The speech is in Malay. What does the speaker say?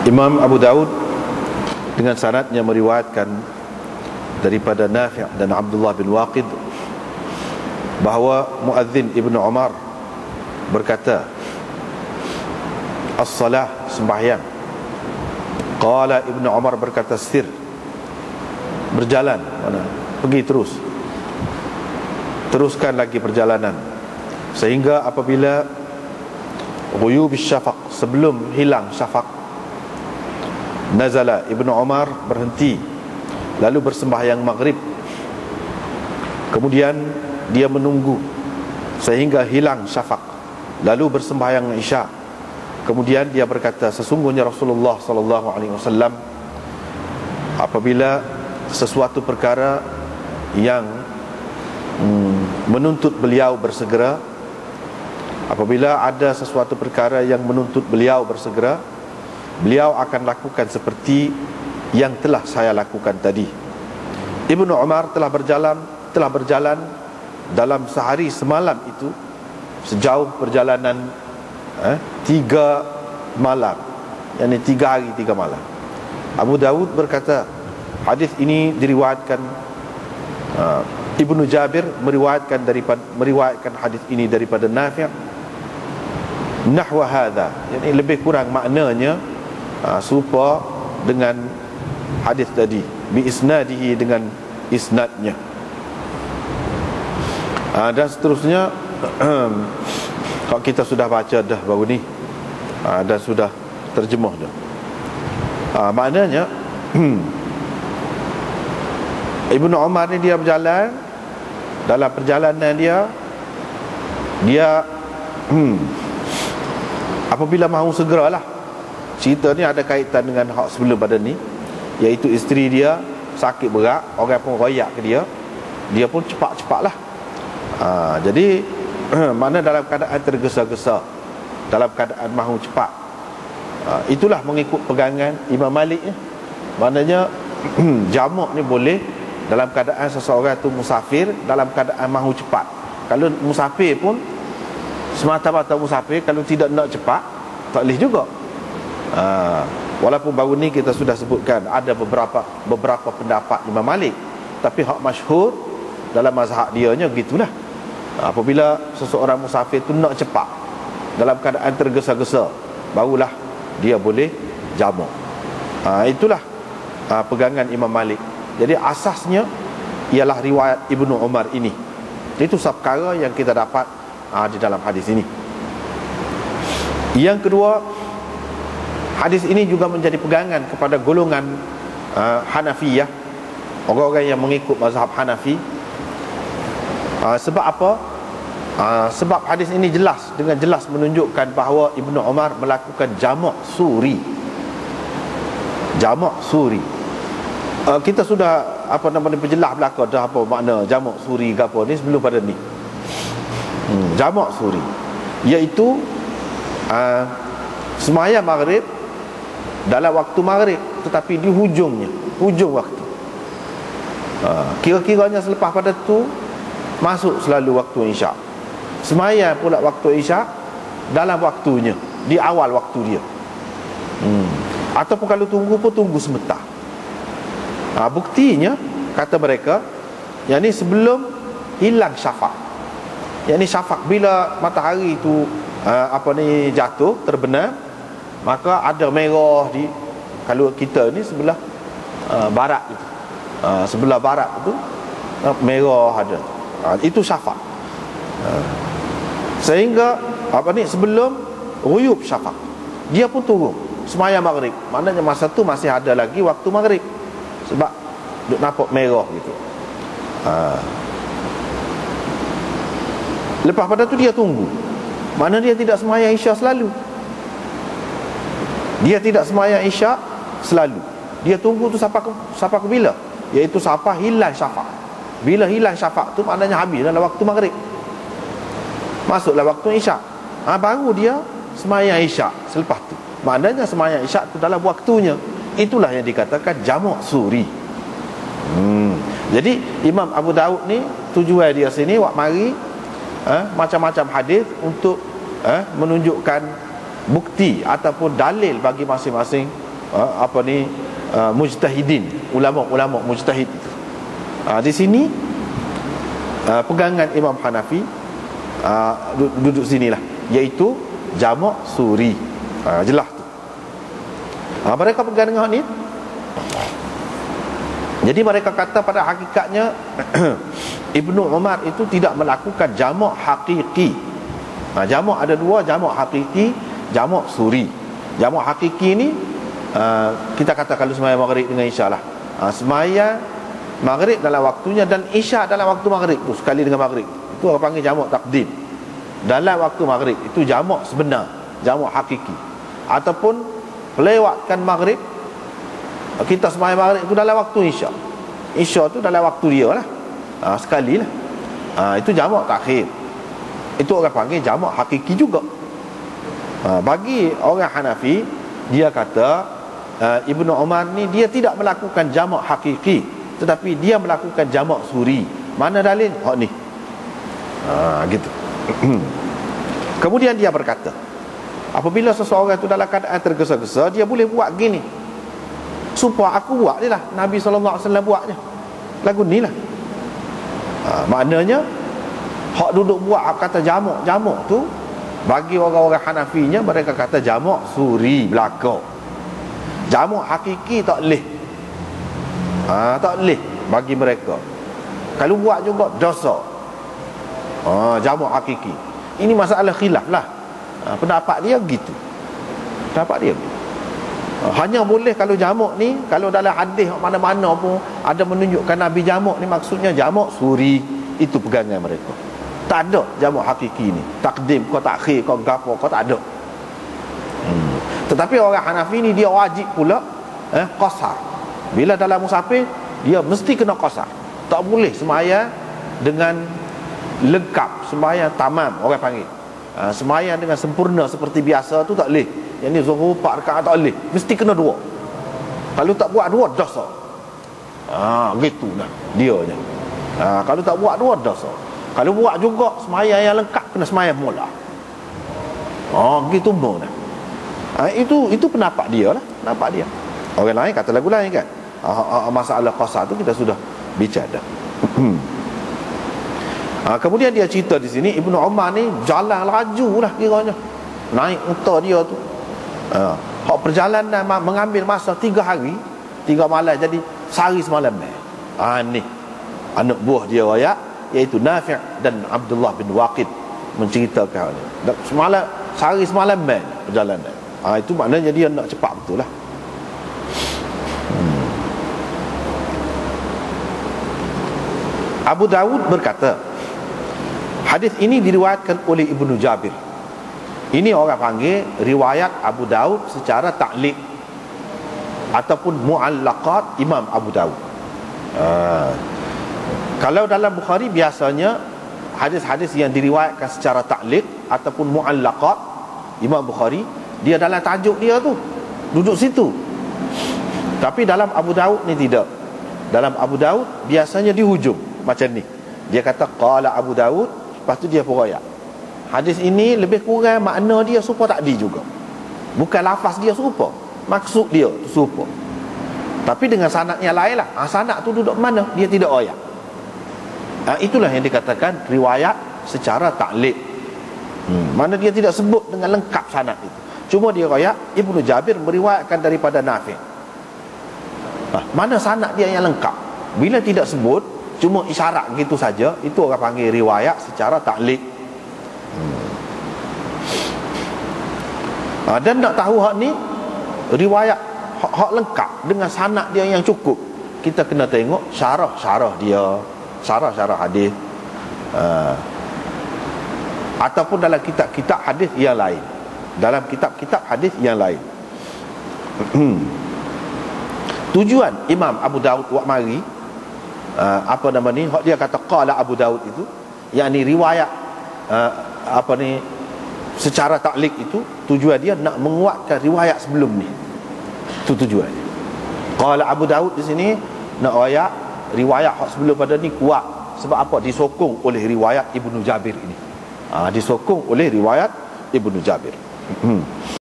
Imam Abu Daud dengan sanadnya meriwayatkan daripada Nafi' dan Abdullah bin Waqid bahawa muadzin Ibnu Umar berkata, as-salah, sembahyang. Qala Ibnu Umar berkata, sir, berjalan, mana? Pergi terus, teruskan lagi perjalanan, sehingga apabila ghuyub syafaq, sebelum hilang syafaq, nazala Ibnu Umar, berhenti, lalu bersembahyang maghrib. Kemudian dia menunggu sehingga hilang syafaq, lalu bersembahyang isya. Kemudian dia berkata, sesungguhnya Rasulullah sallallahu alaihi wasallam apabila sesuatu perkara yang menuntut beliau bersegera, apabila ada sesuatu perkara yang menuntut beliau bersegera, beliau akan lakukan seperti yang telah saya lakukan tadi. Ibnu Umar telah berjalan dalam sehari semalam itu sejauh perjalanan 3 malam, yakni 3 hari 3 malam. Abu Dawud berkata, hadis ini diriwayatkan Ibnu Jabir meriwayatkan hadis ini daripada Nafi' nahwa hadza, yakni lebih kurang maknanya serupa dengan hadis tadi, bi isnadihi, dengan isnadnya. Dan seterusnya kalau kita sudah baca dah baru ni, dan sudah terjemah dah, maknanya Ibnu Umar ni dia berjalan, dalam perjalanan dia apabila mahu segeralah. Cerita ni ada kaitan dengan hak sebelum pada ni, iaitu isteri dia sakit berat, orang pun royak ke dia, dia pun cepat-cepatlah. Jadi mana dalam keadaan tergesa-gesa, dalam keadaan mahu cepat. Itulah mengikut pegangan Imam Malik ya. Maknanya jamak ni boleh dalam keadaan seseorang tu musafir, dalam keadaan mahu cepat. Kalau musafir pun semata-mata musafir, kalau tidak nak cepat tak boleh juga. Walaupun baru ni kita sudah sebutkan ada beberapa pendapat Imam Malik, tapi hak masyhur dalam mazhab dia nya gitulah. Apabila seseorang musafir tu nak cepat, dalam keadaan tergesa-gesa, barulah dia boleh jamak. Itulah pegangan Imam Malik. Jadi asasnya ialah riwayat Ibnu Umar ini. Itu perkara yang kita dapat di dalam hadis ini. Yang kedua, hadis ini juga menjadi pegangan kepada golongan Hanafiyah, orang-orang yang mengikut mazhab Hanafi. Sebab apa? Sebab hadis ini dengan jelas menunjukkan bahawa Ibnu Umar melakukan jamak suri. Jamak suri. Kita sudah perjelas belaka dah apa makna jamak suri ke apa ni sebelum pada ni. Jamak suri iaitu sembahyang maghrib dalam waktu maghrib, tetapi di hujung waktu. Kira-kiranya selepas pada tu masuk selalu waktu isyak. Sembahyang pula waktu isyak dalam waktunya, di awal waktu dia. Ataupun kalau tunggu pun tunggu sebentar. Buktinya kata mereka, yang ni sebelum hilang syafaq. Yang ni syafaq bila matahari tu jatuh, terbenam, maka ada merah di, kalau kita ni sebelah barat itu, sebelah barat itu merah ada. Itu syafaq. Sehingga sebelum ghuyub syafaq, dia pun turun sembahyang maghrib. Maknanya masa tu masih ada lagi waktu maghrib, sebab duk nampak merah gitu. Lepas pada tu dia tunggu. Mana dia tidak sembahyang isyak selalu. Dia tidak sembahyang isyak selalu. Dia tunggu tu sampai ke bila? Iaitu sampai hilang syafaq. Bila hilang syafaq tu maknanya habis dalam waktu maghrib, masuklah waktu isyak. Baru dia sembahyang isyak selepas tu. Maknanya sembahyang isyak tu dalam waktunya. Itulah yang dikatakan jamak suri. Jadi Imam Abu Daud ni tujuan dia sini wak mari macam-macam hadis untuk menunjukkan bukti ataupun dalil bagi masing-masing mujtahidin, ulama-ulama mujtahid itu. Di sini pegangan Imam Hanafi duduk sinilah, iaitu jamak suri. Jelas tu. Mereka pegang dengan ni. Jadi mereka kata pada hakikatnya Ibnu Umar itu tidak melakukan jamak hakiki. Jamak ada dua, jamak hakiki, jamak suri. Jamak hakiki ni kita kata kalau sembahyang maghrib dengan isya lah. Sembahyang maghrib dalam waktunya dan isya dalam waktu maghrib tu, sekali dengan maghrib. Itu orang panggil jamak takdim. Dalam waktu maghrib itu jamak sebenar, jamak hakiki. Ataupun melewatkan maghrib, kita sembahyang maghrib itu dalam waktu isya. Isya tu dalam waktu dia lah, sekali lah. Itu jamak takhir. Itu orang panggil jamak hakiki juga. Bagi orang Hanafi, dia kata Ibnu Umar ni dia tidak melakukan jamak hakiki, tetapi dia melakukan jamak suri. Mana dalil? Ni. Gitu. Kemudian dia berkata, apabila seseorang itu dalam keadaan tergesa-gesa, dia boleh buat gini. Supaya aku buat dia lah, Nabi SAW buatnya. Lagu ni lah. Maknanya hak duduk buat kata jamak tu, bagi orang-orang Hanafinya, mereka kata jamak suri belaka. Jamak hakiki tak leh. Tak leh bagi mereka. Kalau buat juga dosa. Jamak hakiki. Ini masalah khilaf lah. Pendapat dia gitu. Pendapat dia gitu. Hanya boleh kalau jamak ni, kalau dalam hadis mana-mana pun ada menunjukkan Nabi jamak ni, maksudnya jamak suri. Itu pegangan mereka. Tak ada jamak hakiki ni, takdim kau takhir kau gapo kau, tak ada. Tetapi orang Hanafi ni dia wajib pula qasar. Bila dalam musafir dia mesti kena qasar. Tak boleh sembahyang dengan lengkap, sembahyang tamam orang panggil. Sembahyang dengan sempurna seperti biasa tu tak boleh. Yang ni zuhur 4 rakaat tak boleh, mesti kena 2. Kalau tak buat 2 dosa. Gitu dah dianya. Kalau tak buat 2 dosa. Kalau buat juga sembahyang yang lengkap, kena sembahyang mula. Gitu pun dah. Itu pendapat dia lah, pendapat dia. Orang lain kata lagu lain kan. Masalah qasar tu kita sudah bicara dah. Kemudian dia cerita di sini, Ibnu Umar ni jalan laju lah kiranya, naik unta dia tu. Hak perjalanan mengambil masa 3 hari 3 malam, jadi sehari semalam. Ni anak buah dia raya, iaitu Nafi' dan Abdullah bin Waqid menceritakan ni. Semalam, sehari semalam perjalanan. Itu maknanya dia nak cepat betul lah. Abu Dawud berkata, hadis ini diriwayatkan oleh Ibnu Jabir. Ini orang panggil riwayat Abu Daud secara ta'liq ataupun mu'allaqat Imam Abu Daud. Kalau dalam Bukhari biasanya hadis-hadis yang diriwayatkan secara ta'liq ataupun mu'allaqat Imam Bukhari, dia dalam tajuk dia tu duduk situ. Tapi dalam Abu Daud ni tidak. Dalam Abu Daud biasanya di hujung macam ni. Dia kata qala Abu Daud, lepas tu dia puraya. Hadis ini lebih kurang makna dia serupa takdi juga. Bukan lafaz dia serupa, maksud dia tu serupa. Tapi dengan sanad yang lain lah. Sanad tu duduk mana? Dia tidak royak. Itulah yang dikatakan riwayat secara ta'liq. Mana dia tidak sebut dengan lengkap sanad itu. Cuma dia royak Ibnu Jabir meriwayatkan daripada Nafi'. Mana sanad dia yang lengkap? Bila tidak sebut, cuma isyarat gitu saja, itu orang panggil riwayat secara ta'liq. Dan nak tahu hak ni riwayat hak lengkap dengan sanad dia yang cukup, kita kena tengok syarah dia, syarah hadis, ataupun dalam kitab-kitab hadis yang lain. Dalam kitab-kitab hadis yang lain. Tujuan Imam Abu Daud buat mari hak dia kata qala Abu Daud itu, yakni riwayat secara ta'liq itu, tujuan dia nak menguatkan riwayat sebelum ni. Itu tujuannya. Qala Abu Daud di sini nak riwayat hak sebelum pada ni kuat. Sebab apa? Disokong oleh riwayat Ibnu Jabir ini. Disokong oleh riwayat Ibnu Jabir.